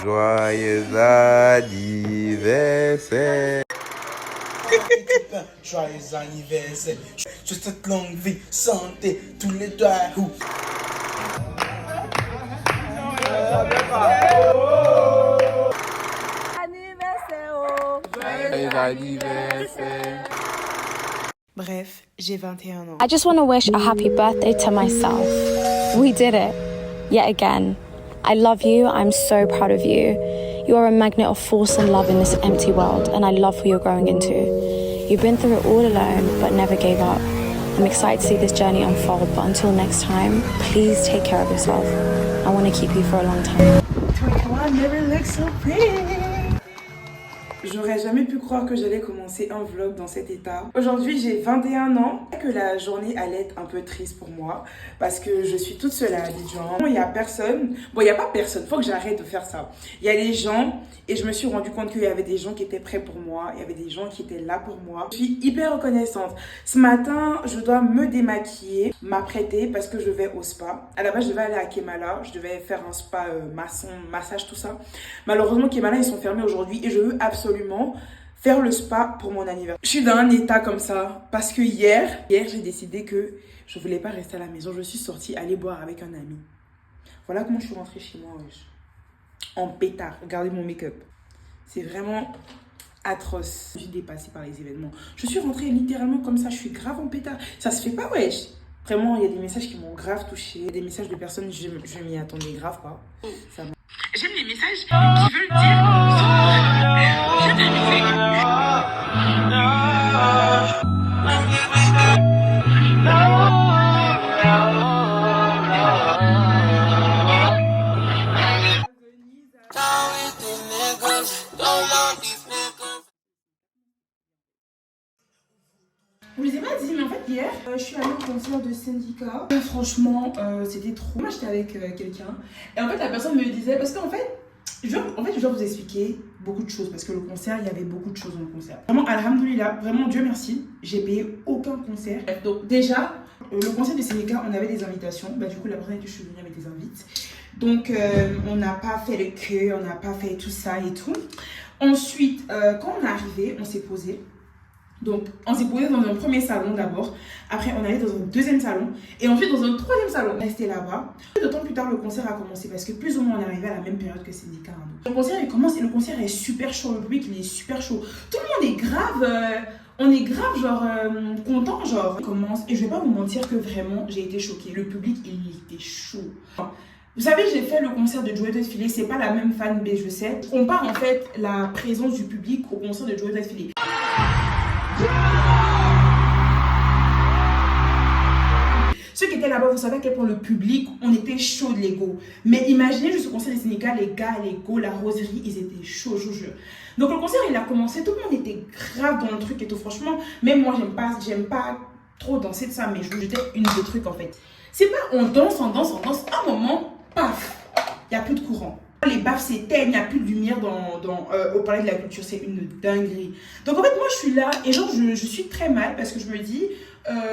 Joyeux anniversaire. Joyeux anniversaire. Je souhaite longue vie, santé, tous les doigts. Joyeux anniversaire. Bref, j'ai 21 ans. I just want to wish a happy birthday to myself. We did it. Yet again. I love you. I'm so proud of you. You are a magnet of force and love in this empty world, and I love who you're growing into. You've been through it all alone, but never gave up. I'm excited to see this journey unfold, but until next time, please take care of yourself. I want to keep you for a long time. 21 never looked so pretty. J'aurais jamais pu croire que j'allais commencer un vlog dans cet état. Aujourd'hui, j'ai 21 ans. Que la journée allait être un peu triste pour moi parce que je suis toute seule à Abidjan. Il n'y a personne. Bon, il n'y a pas personne. Faut que j'arrête de faire ça. Il y a des gens et je me suis rendu compte qu'il y avait des gens qui étaient prêts pour moi. Il y avait des gens qui étaient là pour moi. Je suis hyper reconnaissante. Ce matin, je dois me démaquiller, m'apprêter parce que je vais au spa. À la base, je devais aller à Kemala. Je devais faire un spa massage, tout ça. Malheureusement, Kemala, ils sont fermés aujourd'hui et je veux absolument faire le spa pour mon anniversaire. Je suis dans un état comme ça parce que hier j'ai décidé que je voulais pas rester à la maison. Je suis sortie aller boire avec un ami. Voilà comment je suis rentrée chez moi, wesh. En pétard. Regardez mon make-up. C'est vraiment atroce. Je suis dépassée par les événements. Je suis rentrée littéralement comme ça. Je suis grave en pétard. Ça se fait pas, wesh. Vraiment, il y a des messages qui m'ont grave touchée. Des messages de personnes, je m'y attendais grave pas. J'aime les messages qui veulent dire je t'aime. Je vous ai pas dit, mais en fait, hier, je suis allée au concert de Syndicat. Franchement, c'était trop. Moi, j'étais avec quelqu'un. Et en fait, la personne me disait, parce qu'en fait, je dois vous expliquer beaucoup de choses. Parce que le concert, il y avait beaucoup de choses dans le concert. Vraiment, alhamdoulilah, vraiment, Dieu merci, j'ai payé aucun concert. Donc, déjà, le concert de Syndicat, on avait des invitations. Bah, du coup, la personne que je suis venue avec des invites. Donc, on n'a pas fait le queue, on n'a pas fait tout ça et tout. Ensuite, quand on est arrivé, on s'est posé. Donc, on s'est posé dans un premier salon d'abord. Après, on allait dans un deuxième salon. Et ensuite, dans un troisième salon. On restait là-bas. Peu de temps plus tard, le concert a commencé. Parce que plus ou moins, on est arrivé à la même période que Syndicat. Le concert, il commence et le concert est super chaud. Le public, il est super chaud. Tout le monde est grave... on est grave, genre, content, genre. Il commence. Et je vais pas vous mentir que vraiment, j'ai été choquée. Le public, il était chaud. Vous savez, j'ai fait le concert de Joey Desfilé. C'est pas la même fanbase, je sais. On compare en fait la présence du public au concert de Joey Desfilé. Ceux qui étaient là-bas, vous savez à quel point le public, on était chaud de l'ego. Mais imaginez juste au concert des Syndicats, les gars, l'ego, la roseraie, ils étaient chauds, je vous jure. Donc le concert, il a commencé, tout le monde était grave dans le truc et tout. Franchement, même moi, j'aime pas trop danser de ça, mais je vous jetais une de trucs en fait. C'est pas on danse, à un moment, paf, il n'y a plus de courant. Les baffes s'éteignent, il n'y a plus de lumière au Palais de la Culture, c'est une dinguerie. Donc en fait, moi je suis là et genre je suis très mal parce que je me dis,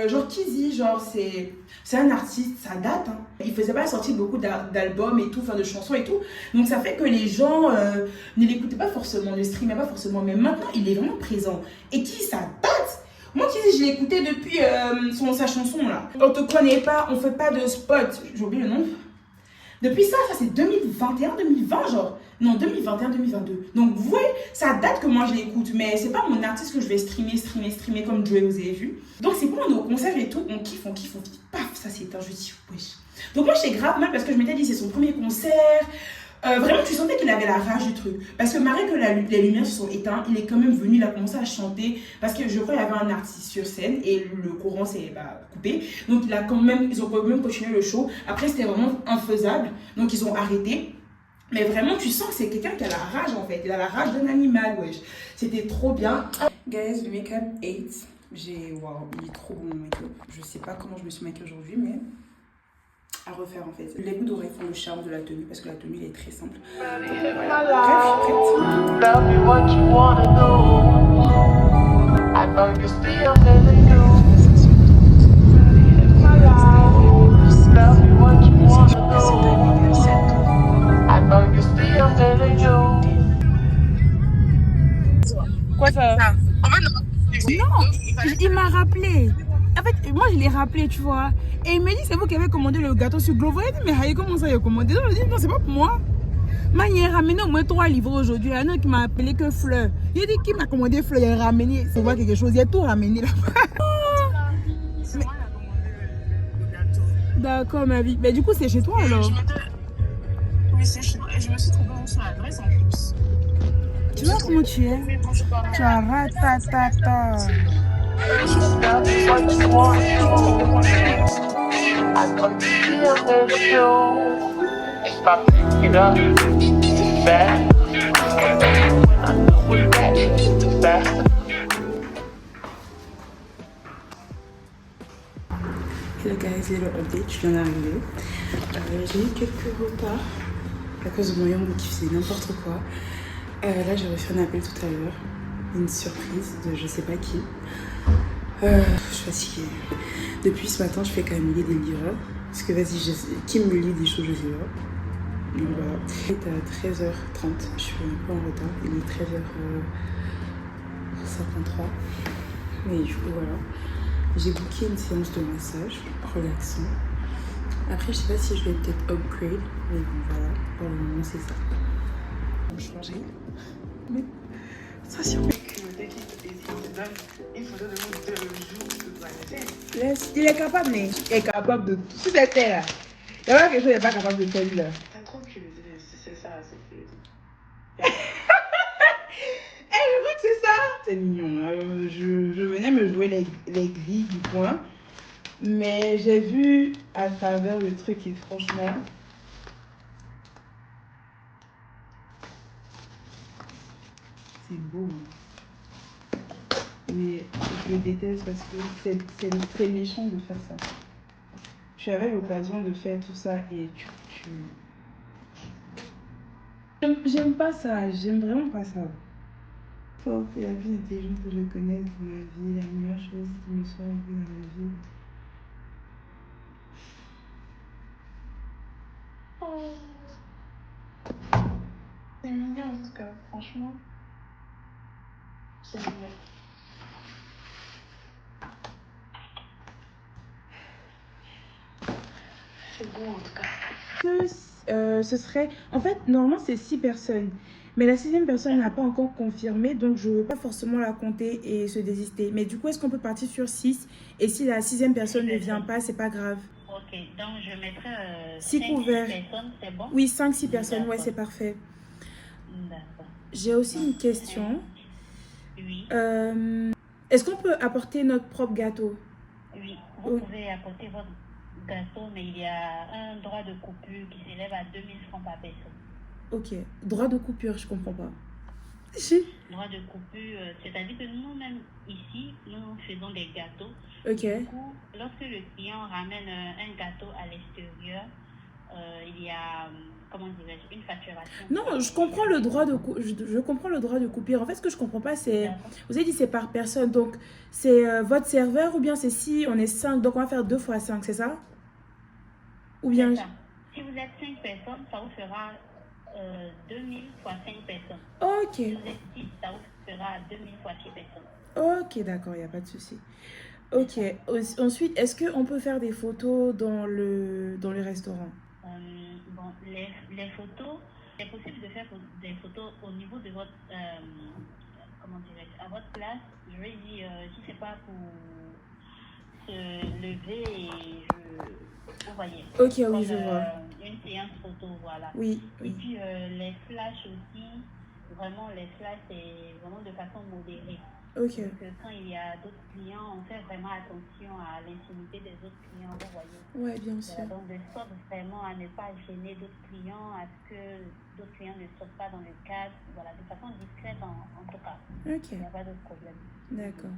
genre Kizzy, genre c'est un artiste, ça date. Hein. Il faisait pas sortir beaucoup d'albums et tout, enfin de chansons et tout. Donc ça fait que les gens ne l'écoutaient pas forcément, ne streamaient pas forcément. Mais maintenant, il est vraiment présent. Et Kizzy, ça date. Moi, Kizzy, je l'ai écouté depuis sa chanson là. On te connaît pas, on fait pas de spot. J'ai oublié le nom. Depuis ça c'est 2021, 2020 genre. Non, 2021, 2022. Donc vous voyez, ça date que moi je l'écoute. Mais c'est pas mon artiste que je vais streamer comme Joey, vous avez vu. Donc c'est pour on est au concert et tout, on kiffe. Paf, ça s'éteint, je dis wesh. Donc moi j'étais grave mal parce que je m'étais dit c'est son premier concert. Vraiment tu sentais qu'il avait la rage du truc. Parce que malgré que les lumières se sont éteintes, il est quand même venu, il a commencé à chanter. Parce que je crois qu'il y avait un artiste sur scène et le courant s'est coupé. Donc ils ont quand même continué le show. Après c'était vraiment infaisable. Donc ils ont arrêté. Mais vraiment tu sens que c'est quelqu'un qui a la rage en fait. Il a la rage d'un animal, wesh. C'était trop bien. Guys, le make-up 8. Waouh, il est trop bon mon make-up. Je sais pas comment je me suis maquillée aujourd'hui, mais à refaire en fait. Les bouts d'oreilles font le charme de la tenue parce que la tenue elle est très simple. Donc, voilà. Bref, je suis prête. Tell me what you wanna do. I know you still feeling you. Tell me what you wanna do. I know you still Quoi ça? En fait, non. Non, il m'a rappelé. En fait, moi je l'ai rappelé, tu vois. Et il m'a dit, c'est vous qui avez commandé le gâteau sur Glovo. Il a dit, mais Haye, comment ça, il a commandé? Non, je lui ai dit, non, c'est pas pour moi. Moi, il a ramené au moins 3 livres aujourd'hui. Il y en a un qui m'a appelé que Fleur. Il a dit, qui m'a commandé Fleur? Il a ramené, c'est voir quelque chose. Il a tout ramené là-bas. C'est moi qui a commandé le gâteau. D'accord, ma vie. Mais du coup, c'est chez toi alors? Oui, c'est chez moi. Et je me suis trouvée sur l'adresse en plus. Tu vois comment tu es? Mais quand je parle. Tu as ratatata. Hello guys, hello update, je viens d'arriver. J'ai eu quelques retards à cause de mon Yambo qui faisait n'importe quoi. Là j'ai reçu un appel tout à l'heure, une surprise de je sais pas qui. Je suis fatiguée. Depuis ce matin je fais quand même lire des livreurs. Parce que vas-y, qui me lit des choses, je sais pas. Donc voilà. Il est à 13h30, je suis un peu en retard, il est 13h53. Mais du coup voilà. J'ai booké une séance de massage relaxant. Après, je sais pas si je vais peut-être upgrade, mais bon, voilà, pour le moment, c'est ça. On va changer. Mais ça, si on Dès qu'il te donne une photo de nous 2 jours de toilette. laisse, il est capable, mais il est capable de tout. Si c'était là, il y a pas quelque chose qu'il n'est pas capable de faire, lui, là. T'as trop culé, c'est ça, c'est culé. Je crois que c'est ça. C'est mignon. Je venais me jouer les grilles du coin. Mais j'ai vu à travers le truc et franchement... C'est beau. Mais je le déteste parce que c'est méchant de faire ça. Tu avais l'occasion de faire tout ça et J'aime pas ça. J'aime vraiment pas ça. Oh, c'est la plus intelligente que je connaisse dans ma vie, la meilleure chose qui me soit arrivée dans ma vie. C'est mignon en tout cas, franchement. C'est mignon. C'est beau en tout cas. Ce serait... En fait, normalement, c'est 6 personnes. Mais la 6e personne n'a pas encore confirmé, donc je ne veux pas forcément la compter et se désister. Mais du coup, est-ce qu'on peut partir sur 6? Et si la 6e personne ne vient pas, c'est pas grave. Ok, donc je mettrai 6 5 couverts. personnes, c'est bon? Oui, 5-6 personnes, ouais, D'accord. c'est parfait. D'accord. J'ai aussi une question. Oui, Est-ce qu'on peut apporter notre propre gâteau? oui. Vous pouvez apporter votre gâteau, mais il y a un droit de coupure qui s'élève à 2000 francs par personne. Ok. Droit de coupure, je comprends pas. Droit de coupure, c'est-à-dire que nous-mêmes, ici, nous faisons des gâteaux. Ok. Du coup, lorsque le client ramène un gâteau à l'extérieur, il y a, comment dirais-je, une facturation. Non, je comprends le droit de je comprends le droit de coupure. En fait, ce que je comprends pas, c'est... D'accord. Vous avez dit c'est par personne. Donc, c'est votre serveur ou bien c'est si on est 5. Donc, on va faire 2 fois 5, c'est ça? Ou bien... C'est ça. Si vous êtes 5 personnes, ça vous fera 2000 fois 5 personnes. Ok. Si vous êtes 6, ça vous fera 2000 fois 6 personnes. Ok, d'accord, il n'y a pas de souci. Ok. Ensuite, est-ce qu'on peut faire des photos dans le restaurant? Bon, les photos, c'est possible de faire des photos au niveau de votre, comment dirais-je, à votre place. Je vais dire, si c'est pas pour se lever et vous voyez. Ok, oui, Comme, je vois. une séance photo, voilà. Oui, Et oui. puis les flashs aussi, vraiment les flashs c'est vraiment de façon modérée. Ok. Donc quand il y a d'autres clients, on fait vraiment attention à l'intimité des autres clients, vous voyez. Ouais, bien sûr. Voilà, donc de sorte vraiment à ne pas gêner d'autres clients, à ce que d'autres clients ne sortent pas dans le cadre, voilà, de façon discrète en tout cas. Ok. Il n'y a pas de problème. D'accord.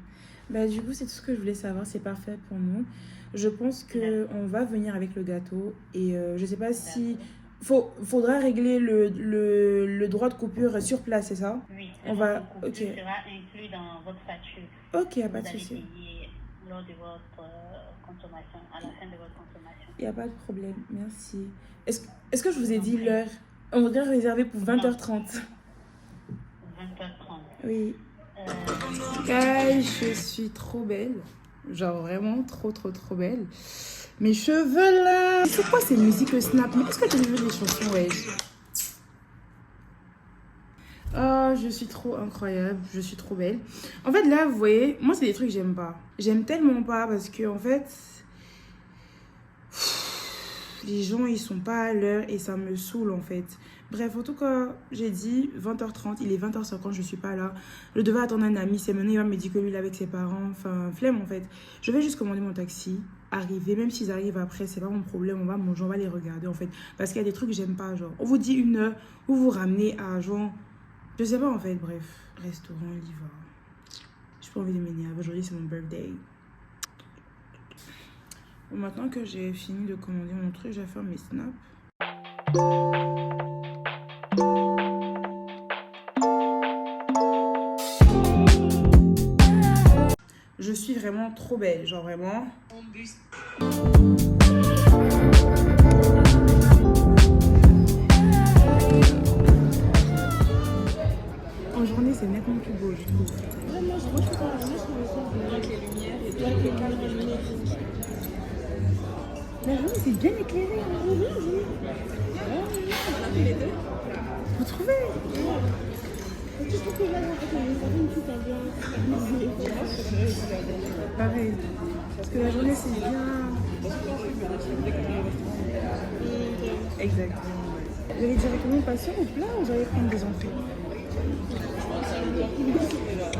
Bah, du coup, c'est tout ce que je voulais savoir. C'est parfait pour nous. Je pense qu'on va venir avec le gâteau. Et je sais pas si... Faudra régler le droit de coupure sur place, c'est ça? Oui, On va... le Ok. sera inclus dans votre facture. Ok, y a Vous pas de allez souci. payer lors de votre consommation, à la fin de votre consommation. Y a pas de problème. Merci. Est-ce que je vous ai dit l'heure? On voudrait réserver pour 20h30. 20h30. Oui. Guys, je suis trop belle. Genre vraiment trop belle. Mes cheveux là. C'est quoi ces musiques Snap? Mais est-ce que tu as vu les chansons, ouais? Oh, je suis trop incroyable. Je suis trop belle. En fait, là, vous voyez, moi, c'est des trucs que j'aime pas. J'aime tellement pas parce que, en fait, les gens, ils sont pas à l'heure et ça me saoule, en fait. Bref, en tout cas, j'ai dit 20h30, il est 20h50, je suis pas là. Je devais attendre un ami, c'est maintenant il va me dire que lui il est avec ses parents, enfin flemme en fait. Je vais juste commander mon taxi, arriver, même s'ils arrivent après, c'est pas mon problème, on va manger, on va les regarder en fait. Parce qu'il y a des trucs que j'aime pas, genre, on vous dit 1 heure, vous vous ramenez à genre, je sais pas en fait, bref, restaurant, on y va. J'ai pas envie de m'énerver, aujourd'hui c'est mon birthday. Bon, maintenant que j'ai fini de commander mon truc, je vais faire mes snaps. Je suis vraiment trop belle, genre vraiment. En journée, c'est nettement plus beau, je trouve. Vraiment, je trouve ça avec les lumières et tout, avec les cadres lumineux. La journée, c'est bien éclairé. Vous trouvez? Pareil, parce que la journée c'est bien. Exactement. Vous allez directement passer au plat ou vous allez prendre des entrées?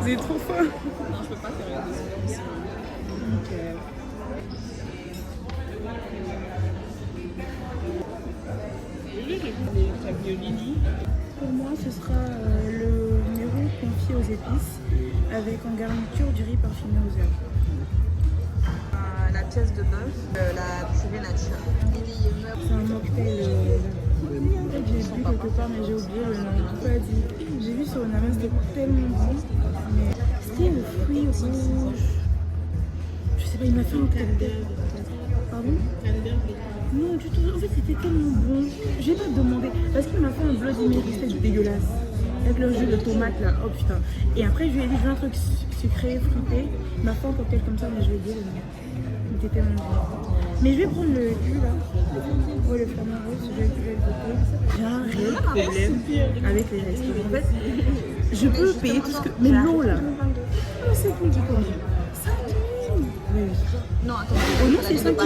Vous êtes trop fort. Non, je peux pas faire rien de ça. Ok. Pour moi, ce sera le numéro confit aux épices avec en garniture du riz parfumé aux herbes. La pièce de bœuf, la poulet nature. C'est un mocktail. En fait, j'ai vu quelque part, mais j'ai oublié le nom. Je pas dit. J'ai vu sur une amène, c'était tellement bon. Mais c'était le fruit rouge. Je sais pas, il m'a fait un cocktail. Pardon? Non, du tout. En fait, c'était tellement bon. J'ai pas demandé. Parce qu'il m'a fait un Bloody Mary, c'était dégueulasse. Avec le jus de tomate là. Oh putain. Et après, je lui ai dit, je veux un truc sucré, fruité. Il m'a fait un cocktail comme ça, mais je lui ai dit, il était tellement bon. Mais je vais prendre le cul là. Ouais, le flamant rose, je vais le goûter. J'ai un réel problème avec les restaurants. En fait, je peux payer tout ce que. Mais l'eau là. Oh, c'est cool, du coup. 5 000. Oui. Non, attends. Oh non, c'est 5 000.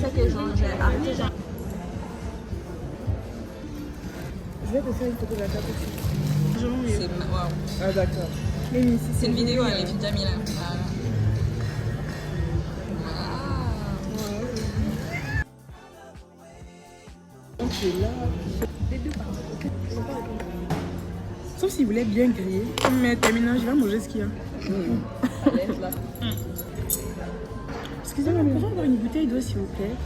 C'est que j'ai arrêté. Je vais te faire une photo de la table aussi. C'est waouh. Ah d'accord. C'est une vidéo, elle est déjà mise là. Sauf s'il voulait bien griller. Mais terminant, je vais manger ce qu'il y a. Excusez-moi, mais pourrais avoir une bouteille d'eau s'il vous plaît?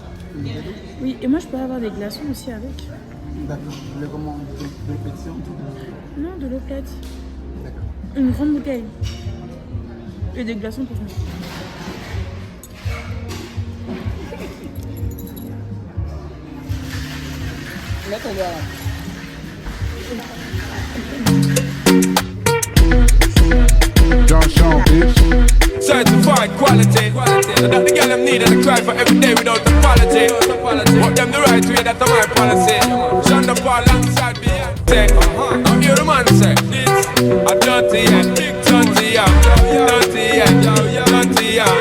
Oui, et moi je peux avoir des glaçons aussi avec. D'accord. Je le commande de l'eau pétillante. Non, de l'eau plate. D'accord. Une grande bouteille. Et des glaçons pour moi. Là, ton doigt là. John Sean, bitch. Certified quality. So that the girl them need and I cry for every day without apology. Put them the right way, that's my policy. Shonda Paul alongside Beyonce. Now hear the man say, a dirty yeah, dirty yeah, dirty yeah, dirty yeah.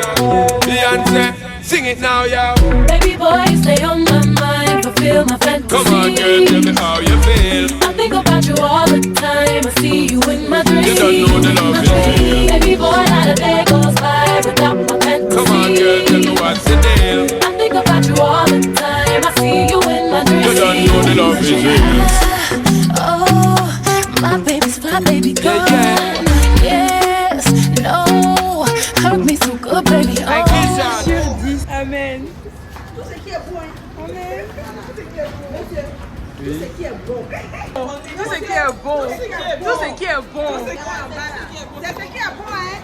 Beyonce, sing it now, yo. Baby boy, stay on my mind, fulfill my fantasy. Come on, girl, tell me how you feel. I think about you all the time. I see you in my dreams. You don't know the love is real. Baby boy, not a day goes by without my fantasy. Come on, girl, tell me what's the deal. I think about you all the time. I see you in my dreams. You don't know the love is real. Oh, my baby's fly, baby girl. Yes, no, hurt me so good, baby. Like this, y'all. Sur 10, amen. Tout ce qui est bon. Amen. Tout ce qui est bon. Tout ce qui est bon. Tout ce qui est bon. C'est ce qui est bon, hein.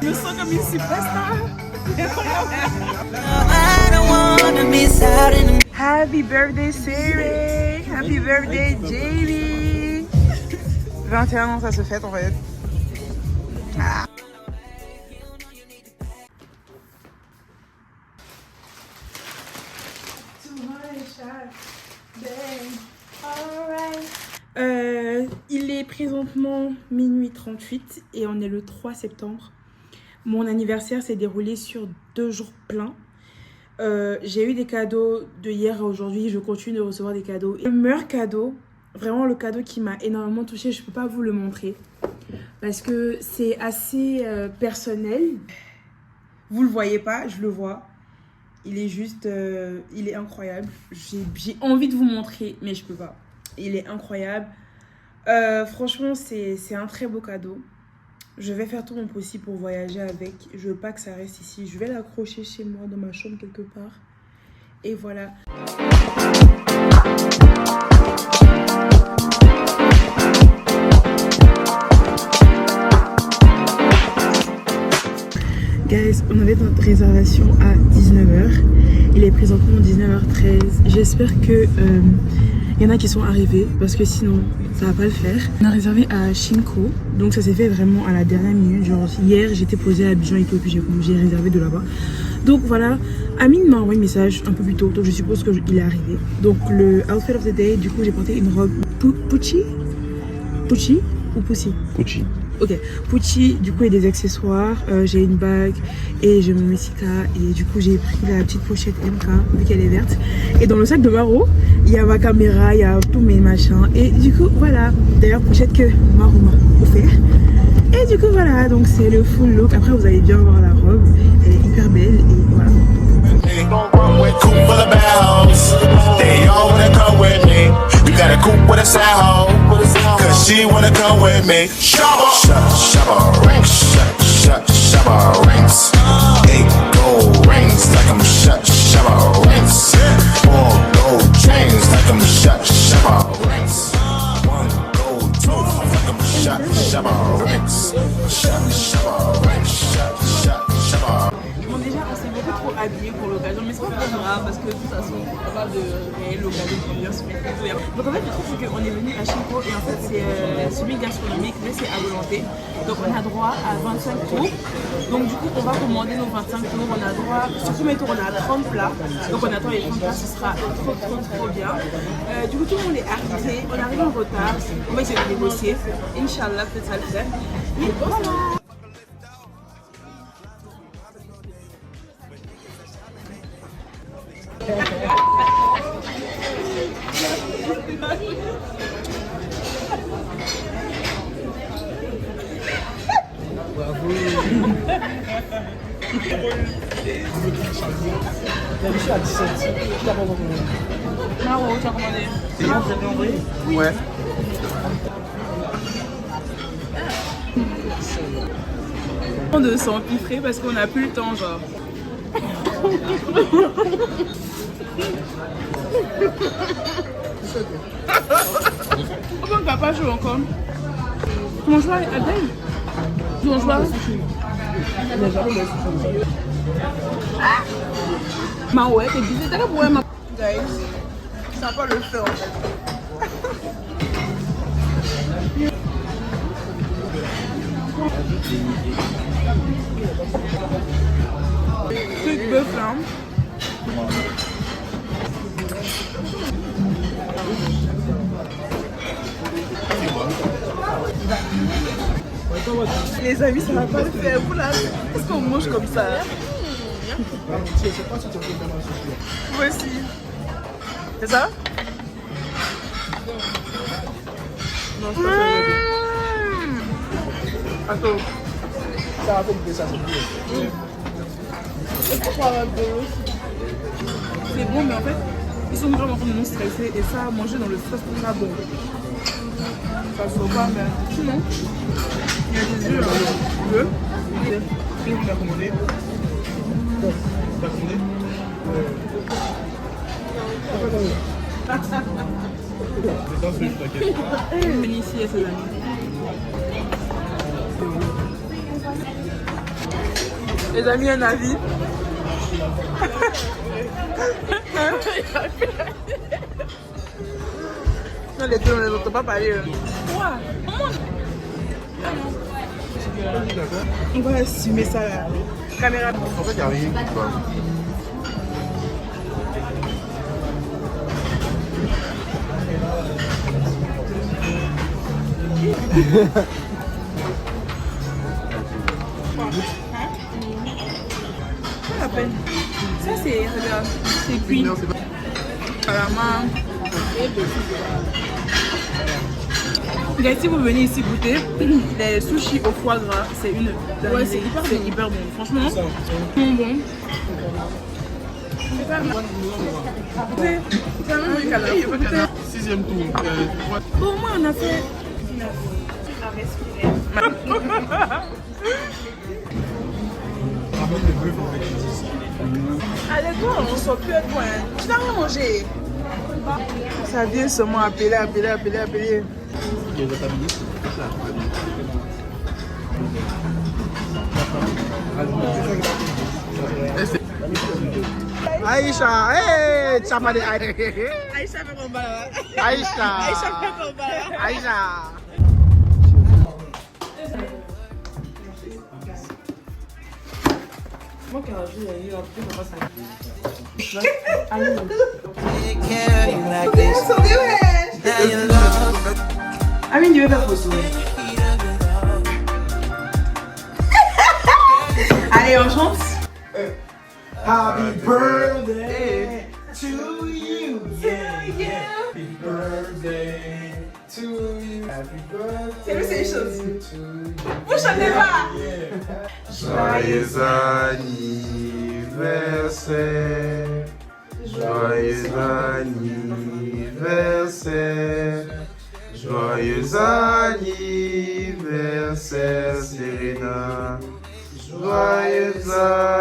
Je me sens comme une superstar. Happy birthday Siri. Happy birthday Jamie. 21 ans, ça se fête en fait. Ah. Il est présentement minuit 38 et on est le 3 septembre. Mon anniversaire s'est déroulé sur 2 jours pleins. J'ai eu des cadeaux de hier à aujourd'hui, je continue de recevoir des cadeaux. Le meilleur cadeau, vraiment le cadeau qui m'a énormément touchée, je ne peux pas vous le montrer parce que c'est assez personnel. Vous le voyez pas, je le vois. Il est juste, il est incroyable. J'ai envie de vous montrer, mais je peux pas. Il est incroyable. Franchement, c'est un très beau cadeau. Je vais faire tout mon possible pour voyager avec. Je veux pas que ça reste ici. Je vais l'accrocher chez moi, dans ma chambre quelque part. Et voilà. Guys, on avait notre réservation à 19h. Il est présentement 19h13. J'espère que y en a qui sont arrivés parce que sinon ça va pas le faire. On a réservé à Shinko, donc ça s'est fait vraiment à la dernière minute. Genre hier j'étais posée à Abidjan et puis j'ai réservé de là-bas. Donc voilà, Amine m'a envoyé un message un peu plus tôt, donc je suppose qu'il est arrivé. Donc le outfit of the day, du coup j'ai porté une robe Pucci ou Pussy? Pucci. Ok, Pucci, du coup il y a des accessoires, j'ai une bague et j'ai mon Messica et du coup j'ai pris la petite pochette MK vu qu'elle est verte. Et dans le sac de Maro, il y a ma caméra, il y a tous mes machins et du coup voilà, d'ailleurs pochette que Maro m'a offert. Et du coup voilà, donc c'est le full look, après vous allez bien voir la robe, elle est hyper belle et voilà. Got a coupe with a side hoe, cause she wanna come with me. Shabba ranks, shabba ranks. 8 gold rings like I'm shabba ranks. 4 gold chains like I'm shabba ranks. 1 gold tooth like I'm shabba ranks. Shabba ranks, shabba. Bon déjà on s'est beaucoup trop habillé pour l'occasion, mais c'est pas très grave parce que de toute façon on n'a pas de réelle occasion pour bien se mettre. Donc en fait le truc c'est qu'on est venu à Shinko et en fait c'est semi-gastronomique mais c'est à volonté. Donc on a droit à 25 tours. Donc du coup on va commander nos 25 tours. On a droit, sur tous mes tours on a 30 plats. Donc on attend les 30 plats, ce sera trop bien. Du coup tout le monde est arrivé, on arrive en retard. On va essayer de négocier. Inch'Allah peut-être ça le fait. Et voilà. Maro, tu as commandé? C'est bon, vous avez envoyé? Ouais. De s'empiffrer parce qu'on n'a plus le temps genre. Pourquoi on va pas jouer encore? Comment jouer à Adèle? Comment jouer? Ma ouais, t'es bizarre, t'as la boue, ma. Guys, ça va pas le faire en fait. Truc bœuf là. Les amis, ça va pas le faire. Vous là, est-ce qu'on mange comme ça? Moi aussi. C'est ça? Non, c'est pas ça. Attends. Ça va pas ça, C'est bon, mais en fait, ils sont vraiment non stressés et ça, manger dans le stress, c'est pas bon. Ça se voit pas, mais sinon, il y a des yeux, bleu. Et on a commandé. T'as commandé? C'est un truc, t'inquiète. Bénéficie à ses amis. Les amis, un avis. Non, les deux, on ne les entend pas parler. On va assumer ça là. Caméra. En fait, il n'y a rien qui va. Pas la peine. Ça c'est, regarde, c'est cuit. À la main. Regarde, si vous venez ici goûter, les sushis au foie gras, c'est une. Ouais, c'est hyper bon. Franchement, c'est bon. C'est pas mal. C'est pas mal, Nicolas. Sixième tour. Pour moi, on a fait. Allez, go, on sort plus de point. Tu n'as rien mangé. Ça vient seulement appeler. Aïcha, hey, Chamade Aïcha fait combat là. Aïcha. fait combat là. Aïcha. Moi, quand je vais aller en plus, on va Amine, tu veux faire photo? Allez, on chante. Happy birthday to you. Yeah, yeah. Happy birthday to you. Happy birthday. C'est les choses. To you. Vous chantez pas. Joyeux anniversaire. Joyeux anniversaire. Joyeux anniversaire, Serena. Joyeux anniversaire.